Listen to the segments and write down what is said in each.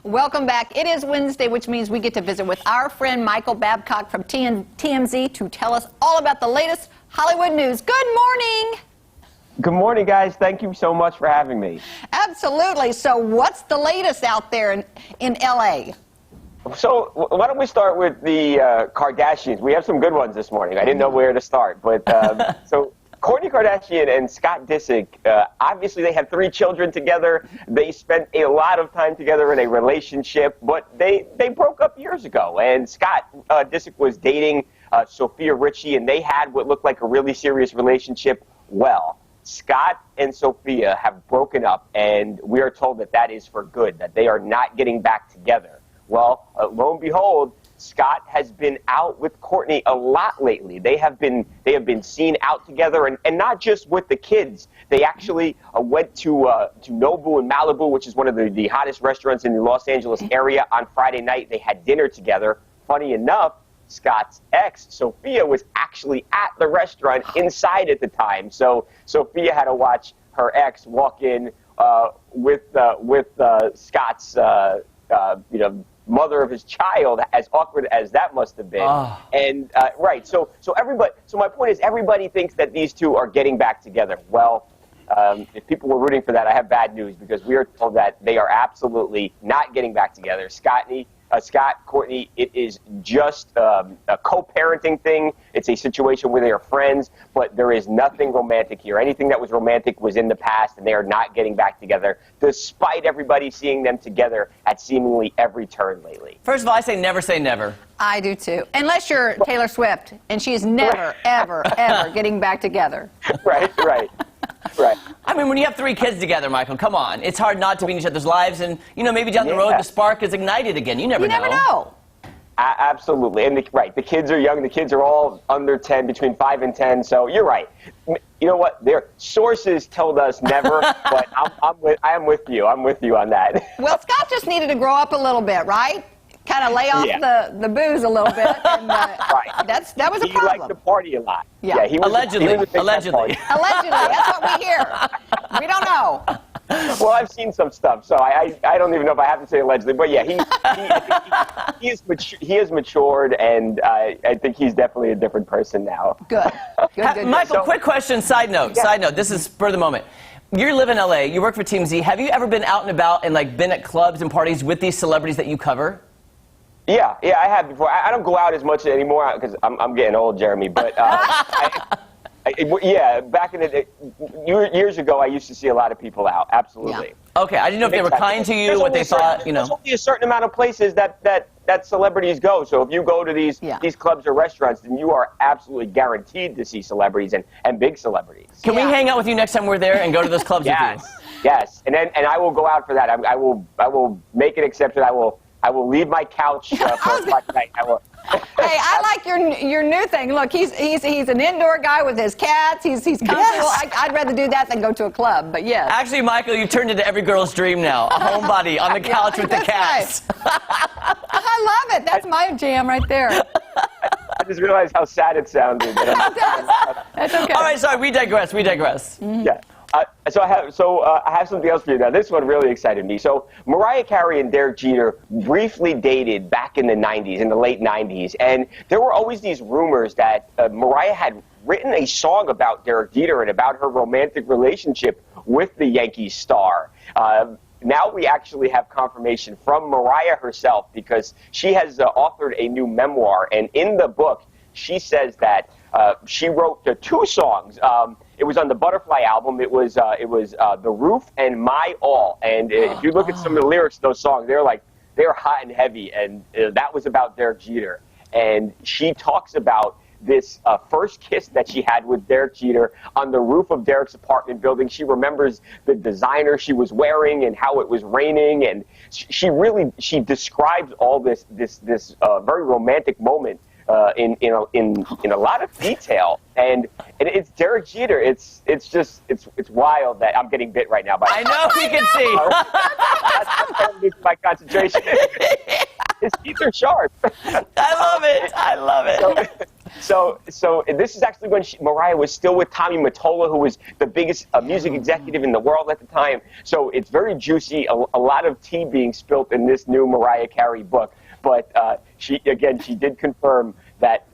Welcome back. It is Wednesday, which means we get to visit with our friend Michael Babcock from TMZ to tell us all about the latest Hollywood news. Good morning. Good morning, guys. Thank you so much for having me. Absolutely. So what's the latest out there in L.A.? So why don't we start with the Kardashians? We have some good ones this morning. I didn't know where to start. But so Kourtney Kardashian and Scott Disick, obviously they had 3 children together. They spent a lot of time together in a relationship, but they broke up years ago. And Scott Disick was dating Sophia Richie, and they had what looked like a really serious relationship. Well, Scott and Sophia have broken up, and we are told that that is for good, that they are not getting back together. Well, lo and behold, Scott has been out with Kourtney a lot lately. They have been seen out together, and not just with the kids. They actually went to Nobu in Malibu, which is one of the hottest restaurants in the Los Angeles area, on Friday night. They had dinner together. Funny enough, Scott's ex, Sophia, was actually at the restaurant inside at the time. So Sophia had to watch her ex walk in with Scott's mother of his child, as awkward as that must have been. Oh. And right, so my point is, everybody thinks that these two are getting back together. Well, if people were rooting for that, I have bad news, because we are told that they are absolutely not getting back together. Scott, Kourtney, it is just a co-parenting thing. It's a situation where they are friends, but there is nothing romantic here. Anything that was romantic was in the past, and they are not getting back together, despite everybody seeing them together at seemingly every turn lately. First of all, I say never. I do too. Unless you're Taylor Swift, and she's never, ever getting back together. Right. I mean, when you have 3 kids together, Michael, come on. It's hard not to be in each other's lives, and, maybe down the road the spark is ignited again. You never know. Absolutely. And the kids are young. The kids are all under 10, between 5 and 10. So you're right. You know what? Their sources told us never, but I am with you. I'm with you on that. Well, Scott just needed to grow up a little bit, right? Kind of lay off the booze a little bit. And, right. That was a problem. He liked to party a lot. Yeah, he was, allegedly. Allegedly, that's what we hear. We don't know. Well, I've seen some stuff, so I don't even know if I have to say allegedly. But yeah, he has matured, and I think he's definitely a different person now. Good. Michael, quick question. Side note. This is for the moment. You live in L.A. You work for TMZ. Have you ever been out and about and been at clubs and parties with these celebrities that you cover? Yeah, I have before. I don't go out as much anymore because I'm getting old, Jeremy. But yeah, back in the day, years ago, I used to see a lot of people out. Absolutely. Yeah. Okay, I didn't know if they were kind to you, what they thought. There's only a certain amount of places that celebrities go. So if you go to these clubs or restaurants, then you are absolutely guaranteed to see celebrities and big celebrities. Can we hang out with you next time we're there and go to those clubs with you? Yes, and I will go out for that. I will make an exception. I will leave my couch for a night. Hey, I like your new thing. Look, he's an indoor guy with his cats. He's comfortable. Yes. I'd rather do that than go to a club. But yes. Actually, Michael, you've turned into every girl's dream now. A homebody on the couch with the cats. Right. I love it. That's my jam right there. I just realized how sad it sounded. That's okay. All right, sorry. We digress. Mm-hmm. Yeah. So I have something else for you now. This one really excited me. So Mariah Carey and Derek Jeter briefly dated back in the 90s, in the late 90s, and there were always these rumors that Mariah had written a song about Derek Jeter and about her romantic relationship with the Yankees star. Now we actually have confirmation from Mariah herself, because she has authored a new memoir, and in the book she says that she wrote 2 songs. It was on the Butterfly album. It was The Roof and My All. And if you look at some of the lyrics of those songs, they're hot and heavy. And that was about Derek Jeter. And she talks about this first kiss that she had with Derek Jeter on the roof of Derek's apartment building. She remembers the designer she was wearing and how it was raining. And she describes all this very romantic moment in a lot of detail, and it's Derek Jeter. It's wild that I'm getting bit right now. I know, we can see. That's my concentration. His teeth are sharp. I love it. So this is actually when Mariah was still with Tommy Mottola, who was the biggest music executive in the world at the time. So it's very juicy, a lot of tea being spilt in this new Mariah Carey book. But she did confirm that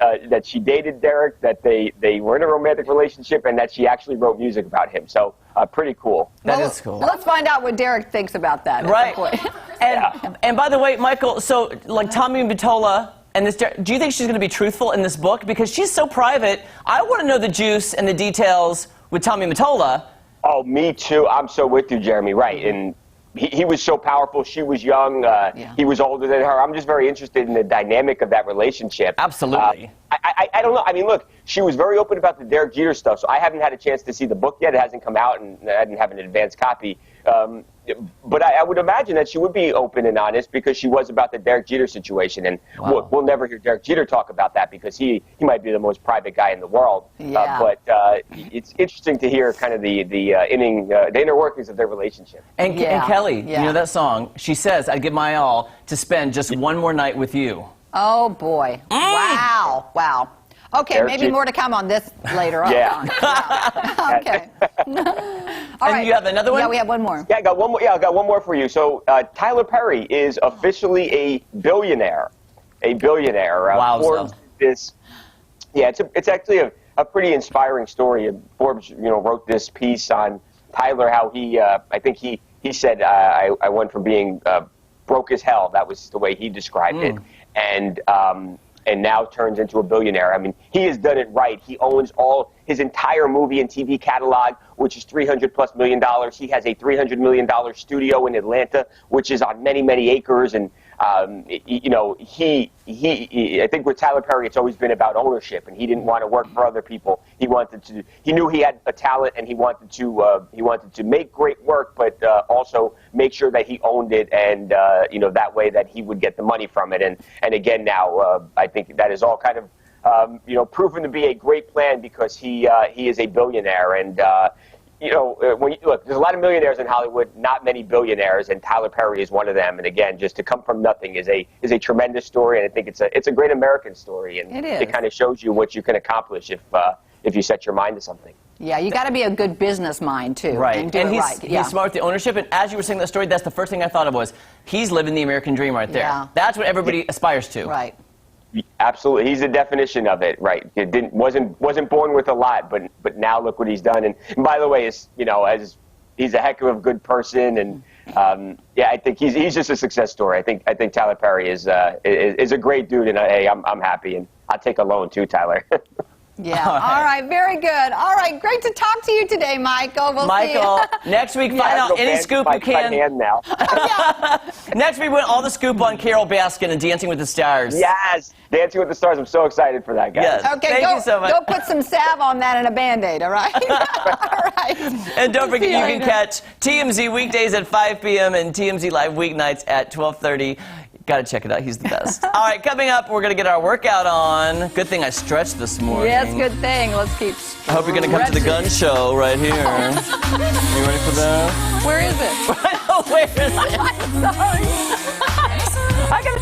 she dated Derek, that they were in a romantic relationship, and that she actually wrote music about him. So pretty cool. That is cool. Let's find out what Derek thinks about that. Right. And by the way, Michael, so like Tommy Mottola and this, do you think she's going to be truthful in this book? Because she's so private. I want to know the juice and the details with Tommy Mottola. Oh, me too. I'm so with you, Jeremy. Right. And he was so powerful. She was young. He was older than her. I'm just very interested in the dynamic of that relationship. Absolutely. I don't know. I mean, look, she was very open about the Derek Jeter stuff, so I haven't had a chance to see the book yet. It hasn't come out, and I didn't have an advance copy. But I would imagine that she would be open and honest because she was about the Derek Jeter situation. And we'll never hear Derek Jeter talk about that because he might be the most private guy in the world. Yeah. But it's interesting to hear kind of the inner workings of their relationship. And Kelly, you know that song? She says, "I'd give my all to spend just one more night with you." Oh, boy. Wow. Wow. Okay, Derek maybe Jeter. more to come on this later on. Yeah. Okay. All And right. you have another one? Yeah, we have one more. Yeah, I got one more. Yeah, I got one more for you. So Tyler Perry is officially a billionaire. A billionaire. Wow. Forbes did this. Yeah, it's actually a pretty inspiring story. Forbes, wrote this piece on Tyler, how he, I think he said, I went from being broke as hell. That was the way he described it, and now turns into a billionaire. I mean, he has done it right. He owns his entire movie and TV catalog, which is $300+ million. He has a $300 million studio in Atlanta, which is on many, many acres. And I think with Tyler Perry, it's always been about ownership, and he didn't want to work for other people. He knew he had a talent, and he wanted to make great work, but also make sure that he owned it, and that way that he would get the money from it. And again, now I think that is all kind of proven to be a great plan because he is a billionaire. And when look, there's a lot of millionaires in Hollywood, not many billionaires, and Tyler Perry is one of them. And again, just to come from nothing is a tremendous story, and I think it's a great American story, and it is. It kind of shows you what you can accomplish if you set your mind to something. Yeah, you got to be a good business mind too, Right. And do it right. He's smart with the ownership. And as you were saying that story, that's the first thing I thought of was he's living the American dream right there. Yeah. That's what everybody aspires to. Right. Absolutely, he's the definition of it. Right, wasn't born with a lot, but now look what he's done. And by the way, he's a heck of a good person, and I think he's just a success story. I think Tyler Perry is a great dude, and hey, I'm happy, and I'll take a loan too, Tyler. Yeah. All right. Very good. All right. Great to talk to you today, Michael. We'll Michael, see you. next week, find out any scoop you can. My hand now. Next week, we want all the scoop on Carol Baskin and Dancing with the Stars. Yes, Dancing with the Stars. I'm so excited for that, guys. Yes. Okay. Thank you so much. Go put some salve on that and a Band-Aid. All right. All right. And don't forget, See you you can later. catch TMZ weekdays at 5 p.m. and TMZ Live weeknights at 12:30. Got to check it out. He's the best. All right, coming up, we're going to get our workout on. Good thing I stretched this morning. Yes, good thing. Let's keep I hope you're going to come to the gun show right here. You ready for that? Where is it? Where is it? I'm sorry. I got